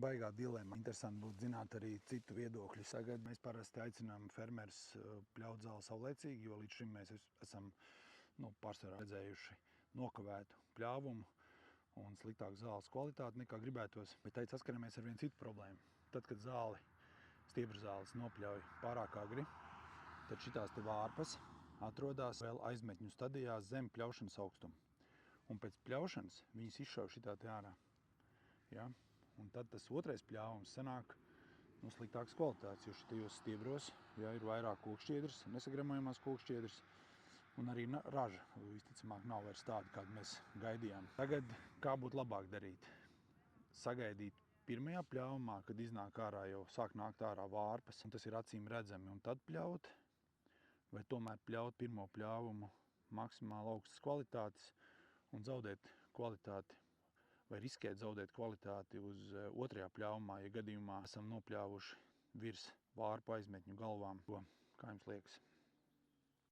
Baigā dilema. Interesanti būtu zināt arī citu viedokļus. Tagad mēs parasti aicinām fermerus pļaut zāli saulēcīgi, jo līdz šim mēs esam pārsvarā redzējuši nokavētu pļāvumu un sliktāku zāles kvalitāti nekā gribētos. Bet tagad saskaramies ar vienu citu problēmu. Tad, kad stiebra zāles nopļauj pārāk agri, tad šitās te vārpas atrodas vēl aizmetņu stadijās zem pļaušanas augstuma. Un pēc pļaušanas viņas izšauj šitā te ārā. Ja? Un tad tas otrais pļāvums sanāk sliktākas kvalitātes, jo šitajos stiebros ir vairāk kokšķiedras, nesagramojamās kokšķiedras, un arī raža visticamāk nav vairs tāda, kādu mēs gaidījām. Tagad kā būtu labāk darīt? Sagaidīt pirmajā pļāvumā, kad iznāk ārā, jau sāk nākt ārā vārpas, un tas ir acīm redzami, un tad pļaut, vai tomēr pļaut pirmo pļāvumu maksimāli augstas kvalitātes un zaudēt kvalitāti, vai riskēt zaudēt kvalitāti uz otrajā pļāvumā, ja gadījumā esam nopļāvuši virs vārpu aizmetņu galvām. Kā jums liekas?